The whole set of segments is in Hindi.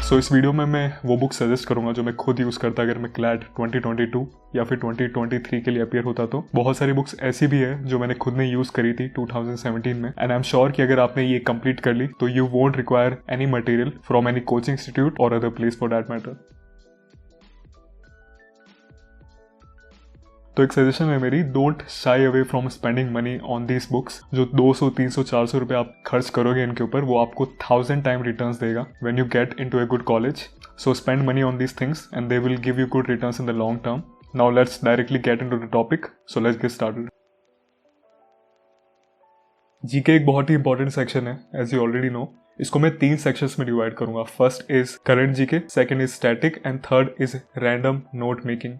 सो इस वीडियो में मैं वो बुक सजेस्ट करूंगा जो मैं खुद यूज़ करता अगर मैं क्लैट 2022 या फिर 2023 के लिए अपीयर होता। तो बहुत सारी बुक्स ऐसी भी है जो मैंने खुद ने यूज़ करी थी 2017 में, एंड आई एम श्योर कि अगर आपने ये कंप्लीट कर ली तो you won't require any material from any coaching institute और other place for that matter. तो एक सजेशन है मेरी, don't shy away from spending money on these books. जो 200, 300, 400 रुपये आप खर्च करोगे इनके ऊपर, वो आपको 1000 टाइम रिटर्न्स देगा when you get into a good college. So spend money on these things and they will give you good returns in the long term. Now let's directly get into the topic, so let's get started. GK एक बहुत ही इंपॉर्टेंट सेक्शन है, एज यू ऑलरेडी नो। इसको मैं 3 सेक्शंस में डिवाइड करूंगा। First is current GK, second is static and third is random note making.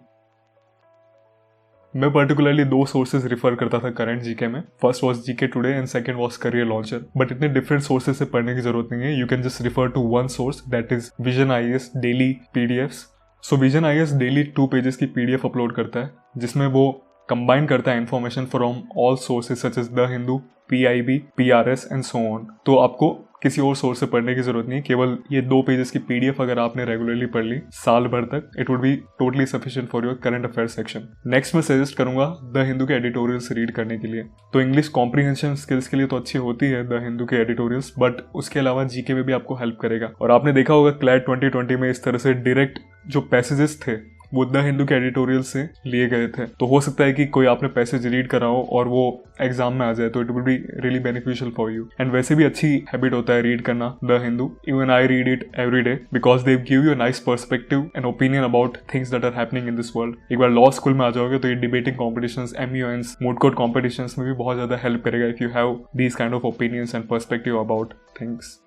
मैं पर्टिकुलरली 2 सोर्सेज रिफर करता था करंट जीके में। First was GK Today and second was Career Launcher. But इतने डिफरेंट सोर्सेज से पढ़ने की जरूरत नहीं है, you can just refer to one source, that is Vision IAS daily PDFs. So Vision IAS daily 2 pages की पीडीएफ अपलोड करता है जिसमें वो कंबाइन करता है information from all sources such as the Hindu, PIB, PRS and so on. तो आपको किसी और सोर्स से पढ़ने की जरूरत नहीं, केवल ये 2 पेजेस की पीडीएफ अगर आपने रेगुलरली पढ़ ली साल भर तक, it would B totally sufficient for your current affair section. Next मैं सजेस्ट करूंगा द हिंदू के एडिटोरियल्स रीड करने के लिए। तो इंग्लिश कॉम्प्रिहेंशन स्किल्स के लिए तो अच्छी होती है द हिंदू के एडिटोरियल्स, बट उसके अलावा जीके में भी आपको हेल्प करेगा। और आपने देखा होगा क्लैट 2020 में इस तरह से डायरेक्ट जो पैसेजेस थे वो द हिंदू के एडिटोरियल से लिए गए थे। तो हो सकता है कि कोई आपने पैसेज रीड करा हो और वो एग्जाम में आ जाए, तो it will be really beneficial for you. And वैसे भी अच्छी हैबिट होता है रीड करना the Hindu. Even I read it every day because they give you a nice perspective and opinion about things that are happening in this world. एक बार लॉ स्कूल में आ जाओगे तो ये debating competitions, MUNs, moot court competitions में भी बहुत ज्यादा हेल्प करेगा if you have these kind of opinions and perspective about things.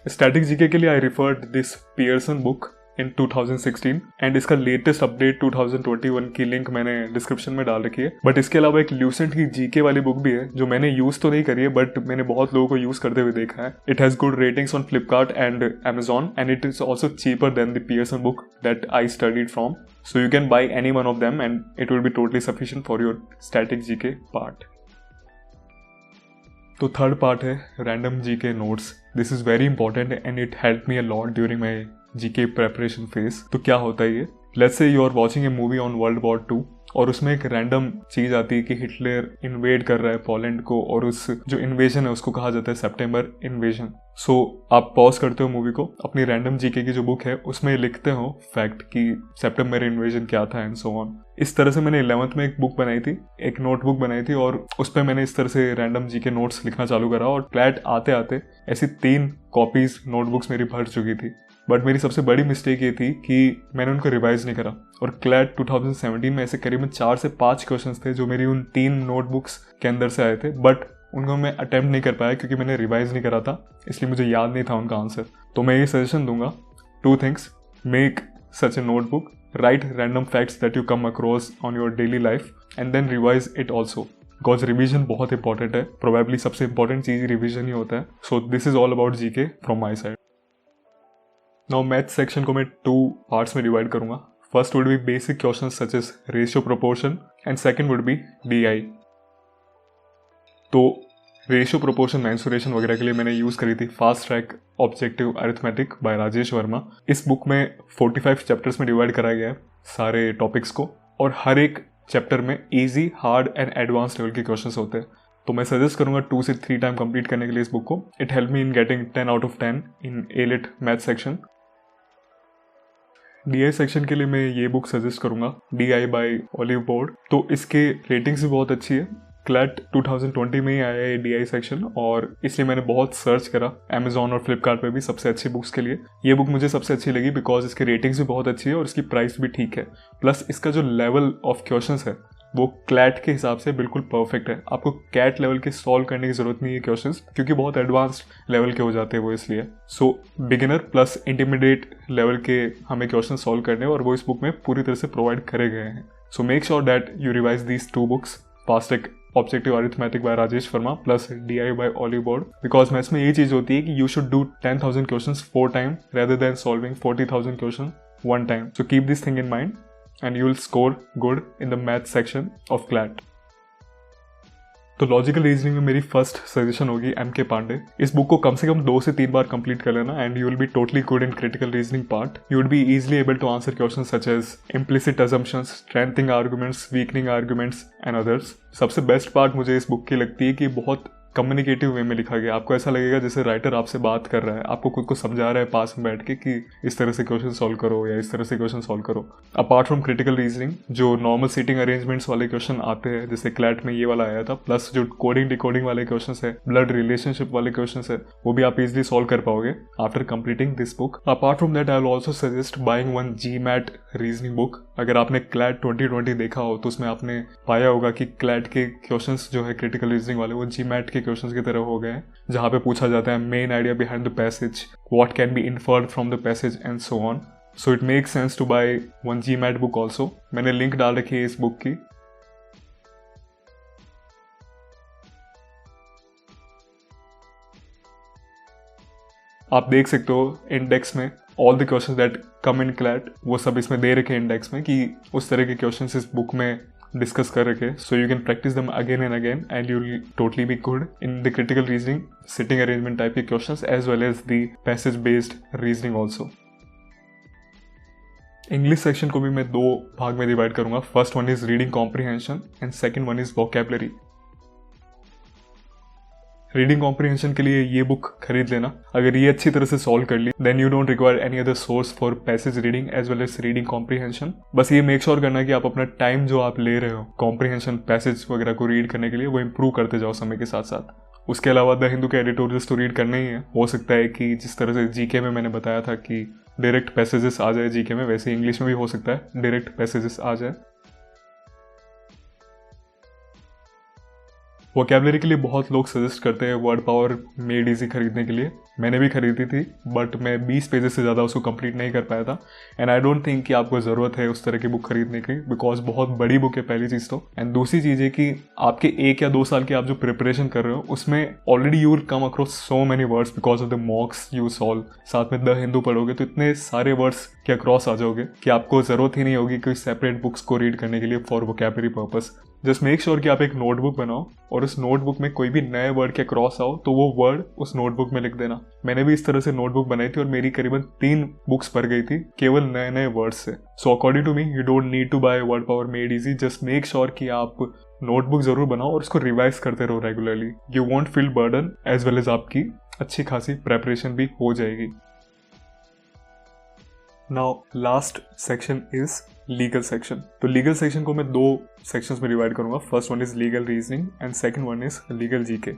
Static GK के लिए I referred this Pearson book in 2016 and इसका लेटेस्ट अपडेट 2021 की लिंक मैंने डिस्क्रिप्शन में डाल रखी है। बट इसके अलावा एक ल्यूसेंट की जीके वाली बुक भी है जो मैंने यूज तो नहीं करी है बट मैंने बहुत लोगों को यूज करते हुए देखा है। It has good ratings on Flipkart and Amazon and it is also cheaper than the Pearson book that I studied from. So you can buy any one of them and it will be totally sufficient for your static GK part. तो थर्ड पार्ट है random GK notes. This is very important and it help me a lot during my GK preparation phase. तो क्या होता है ये, let's say you are watching a movie on World War 2 और उसमें एक रैंडम चीज आती है कि हिटलर इन्वेड कर रहा है पोलैंड को और उस जो इन्वेजन है उसको कहा जाता है सितंबर इन्वेजन। सो आप पॉज करते हो मूवी को, अपनी रैंडम जीके की जो बुक है उसमें लिखते हो फैक्ट कि सितंबर इन्वेजन क्या था एंड सो ऑन। इस तरह से मैंने 11th में एक बुक बनाई थी, एक नोटबुक बनाई थी और उस पर मैंने इस तरह से रैंडम जीके नोट्स लिखना चालू करा और क्लैट आते आते ऐसी 3 कॉपीज नोटबुक्स मेरी भर चुकी थी। बट मेरी सबसे बड़ी मिस्टेक ये थी कि मैंने उनको रिवाइज नहीं करा और क्लैट 2017 में ऐसे करीबन 4 से 5 क्वेश्चंस थे जो मेरी उन 3 नोटबुक्स के अंदर से आए थे, बट उनको मैं अटेम्प्ट नहीं कर पाया क्योंकि मैंने रिवाइज नहीं करा था, इसलिए मुझे याद नहीं था उनका आंसर। तो मैं ये सजेशन दूंगा, 2 things, make such a notebook, write random facts that you come across on your daily life and then revise it also because revision बहुत इंपॉर्टेंट है। प्रोबेबली सबसे इंपॉर्टेंट चीज रिविजन ही होता है। So this is all about GK from my side. Now math section को मैं 2 पार्ट्स में डिवाइड करूंगा। First would be basic questions such as ratio proportion and second would B DI. तो रेशियो प्रोपोर्शन मेंसुरेशन वगैरह के लिए मैंने यूज करी थी fast track objective arithmetic by Rajesh Verma. इस बुक में 45 चैप्टर्स में डिवाइड करा गया है सारे टॉपिक्स को और हर एक चैप्टर में easy, hard and advance level के क्वेश्चंस होते हैं। तो मैं सजेस्ट करूंगा 2 से 3 टाइम कंप्लीट करने के लिए इस बुक को। It help me in getting 10 out of 10 in A-Lit math section. DI section के लिए मैं ये बुक सजेस्ट करूंगा, DI बाय ऑलिव बोर्ड। तो इसके रेटिंग्स भी बहुत अच्छी है। क्लैट 2020 में ही आया है DI सेक्शन और इसलिए मैंने बहुत सर्च करा Amazon और फ्लिपकार्ट पे भी सबसे अच्छी बुक्स के लिए। ये बुक मुझे सबसे अच्छी लगी बिकॉज इसकी रेटिंग्स भी बहुत अच्छी है और इसकी प्राइस भी ठीक है। प्लस इसका जो लेवल ऑफ क्वेश्चंस है वो क्लैट के हिसाब से बिल्कुल परफेक्ट है। आपको कैट लेवल के सॉल्व करने की जरूरत नहीं है क्वेश्चंस, क्योंकि बहुत एडवांस्ड लेवल के हो जाते हैं वो, इसलिए। सो बिगिनर प्लस इंटरमीडिएट लेवल के हमें क्वेश्चन सॉल्व करने और वो इस बुक में पूरी तरह से प्रोवाइड करे गए हैं। So make sure that you revise these 2 books, fast track objective arithmetic by Rajesh Verma plus DI by Oliveboard. Because maths में ये चीज होती है कि you should do 10,000 questions 4 time rather than solving 40,000 question 1 time. So keep this thing in mind and you will score good in the math section of CLAT. तो लॉजिकल रीजनिंग में मेरी फर्स्ट सजेशन होगी एम के पांडे। इस बुक को कम से कम 2 से 3 बार कंप्लीट कर लेना and you will be totally good in critical reasoning part. You would be easily able to answer question such as implicit assumptions, strengthening arguments, weakening arguments and others. सबसे बेस्ट पार्ट मुझे इस बुक की लगती है कि बहुत कम्युनिकेटिव वे में लिखा गया। आपको ऐसा लगेगा जैसे राइटर आपसे बात कर रहा है, आपको खुद को समझा रहा है पास में बैठ के कि इस तरह से क्वेश्चन सॉल्व करो या इस तरह से क्वेश्चन सॉल्व करो। अपार्ट फ्रॉम क्रिटिकल रीजनिंग, जो नॉर्मल सीटिंग अरेंजमेंट्स वाले क्वेश्चन आते हैं, जैसे क्लैट में ये वाला आया था, प्लस जो कोडिंग डिकोडिंग वाले क्वेश्चन है, ब्लड रिलेशनशिप वाले क्वेश्चन है, वो भी आप इजिली सॉल्व कर पाओगे after completing this book. Apart from that I will also suggest buying one GMAT reasoning book. अगर आपने क्लैट 2020 देखा हो तो उसमें आपने पाया होगा कि क्लैट के क्वेश्चंस जो है क्रिटिकल रीजनिंग वाले, वो GMAT के क्वेश्चंस की तरह हो गए हैं, जहाँ पे पूछा जाता है main idea behind the passage, what can be inferred from the passage and so on. So it makes sense to buy one GMAT book also. मैंने लिंक डाल रखी है इस बुक की। आप देख सकते हो इंडेक्स में all the questions that come in CLAT, वो सब इसमें दे रखे इंडेक्स में कि उस तरह के क्वेश्चंस इस बुक में डिस्कस कर रखे। So you can practise them again and again and you will totally be good in the critical reasoning, sitting arrangement type के questions as well as the passage based reasoning also. English section को भी मैं 2 भाग में डिवाइड करूंगा। First one is reading comprehension and second one is vocabulary. Reading comprehension के लिए ये बुक खरीद लेना। अगर ये अच्छी तरह से सॉल्व कर ली then you don't require any other source for passage reading as well as reading comprehension. बस ये मेक श्योर करना कि आप अपना टाइम जो आप ले रहे हो कॉम्प्रिहेंशन पैसेज वगैरह को रीड करने के लिए, वो इंप्रूव करते जाओ समय के साथ साथ। उसके अलावा द हिंदू के एडिटोरियल्स तो रीड करने ही है। हो सकता है कि जिस तरह से जीके में मैंने बताया था कि डायरेक्ट पैसेजेस आ जाए जीके में, वैसे इंग्लिश में भी हो सकता है डायरेक्ट पैसेजेस आ जाए। वोकैबुलरी के लिए बहुत लोग सजेस्ट करते हैं वर्ड पावर मेड इजी खरीदने के लिए। मैंने भी खरीदी थी बट मैं 20 पेजेस से ज़्यादा उसको कंप्लीट नहीं कर पाया था एंड आई डोंट थिंक कि आपको ज़रूरत है उस तरह की बुक खरीदने की, बिकॉज बहुत बड़ी बुक है पहली चीज़ तो। एंड दूसरी चीज़ है कि आपके 1 या 2 साल की आप जो प्रिपरेशन कर रहे हो उसमें already you will come across so many words because of the मॉक्स you solve. साथ में द हिंदू पढ़ोगे तो इतने सारे वर्ड्स के अक्रॉस आ जाओगे कि आपको ज़रूरत ही नहीं होगी कोई सेपरेट बुक्स को रीड करने के लिए for vocabulary purpose. Just make sure कि आप एक नोटबुक बनाओ और उस नोटबुक में कोई भी नए वर्ड के क्रॉस आओ तो वो वर्ड उस नोटबुक में लिख देना। मैंने भी इस तरह से नोटबुक बनाई थी और मेरी करीबन 3 बुक्स भर गई थी केवल नए नए वर्ड्स से। So according to me you don't need to buy Word Power Made Easy. Just make sure कि आप नोटबुक जरूर बनाओ और उसको रिवाइज करते रहो regularly. You won't feel burden as well as आपकी अच्छी खासी प्रेपरेशन भी हो जाएगी। Now last section is legal section. तो लीगल सेक्शन को मैं 2 सेक्शंस में डिवाइड करूंगा। First one is legal reasoning and second one is legal GK.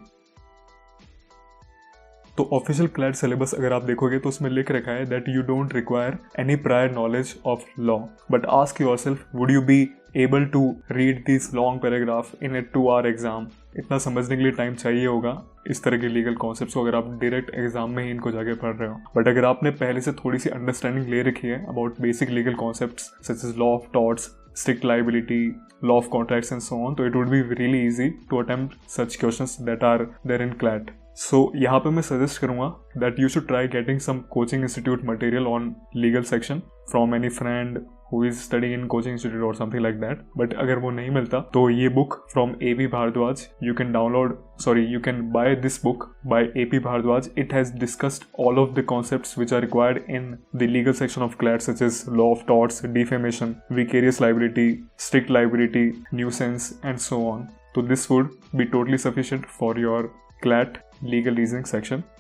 तो ऑफिशियल क्लैट सिलेबस अगर आप देखोगे तो उसमें लिख रखा है that you don't require any prior knowledge of law, but ask yourself would you be able to read this long paragraph in a 2 hour exam. इतना समझने के लिए टाइम चाहिए होगा इस तरह के लीगल कॉन्सेप्ट्स को अगर आप डायरेक्ट एग्जाम में ही इनको जाके पढ़ रहे हो। बट अगर आपने पहले से थोड़ी सी अंडरस्टैंडिंग ले रखी है about basic legal concepts such as law of torts, strict liability, law of contracts and so on, तो it would be really easy to attempt such questions that are there in CLAT. So यहाँ पे मैं सजेस्ट करूंगा that you should try getting some coaching institute material on legal section from any friend who is studying in coaching institute or something like that. But अगर वो नहीं मिलता तो ये book from AP Bhardwaj you can buy this book by AP Bhardwaj. It has discussed all of the concepts which are required in the legal section of CLAT such as law of torts, defamation, vicarious liability, strict liability, nuisance and so on. So this would be totally sufficient for your CLAT legal reasoning section.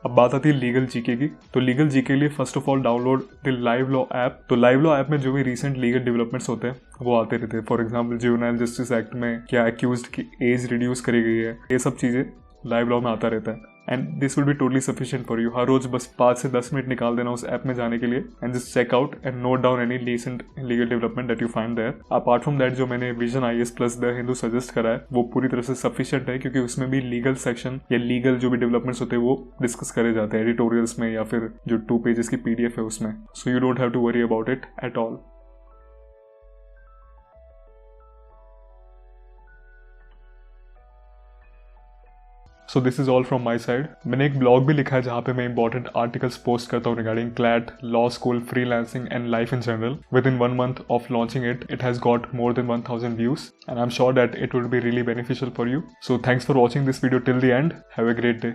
अब बात आती है लीगल जीके की। तो लीगल जीके के लिए first of all download the live law app. तो लाइव लॉ ऐप में जो भी रीसेंट लीगल डेवलपमेंट्स होते हैं वो आते रहते हैं। For example juvenile justice act में क्या एक्यूज्ड की एज रिड्यूस करी गई है, ये सब चीज़ें लाइव लॉ में आता रहता है and this will be totally sufficient for you. हर रोज बस 5 से 10 मिनट निकाल देना उस ऐप में जाने के लिए and just check out and note down any recent legal development that you find there. Apart from that जो मैंने Vision IAS plus the Hindu suggest करा है वो पूरी तरह से सफिशिएंट है क्योंकि उसमें भी लीगल सेक्शन या लीगल जो भी डेवलपमेंट्स होते हैं वो डिस्कस करे जाते हैं एडिटोरियल्स में या फिर जो 2 पेजेस की PDF है उसमें। So you don't have to worry about it at all. So this is all from my side. मैंने एक ब्लॉग भी लिखा है जहाँ पे मैं इंपॉर्टेंट आर्टिकल्स पोस्ट करता हूँ regarding CLAT, law school, freelancing and life in general. With in 1 month of launching it, it has got more than 1000 views, and I'm sure that it would be really beneficial for you. So thanks for watching this video till the end. Have a great day.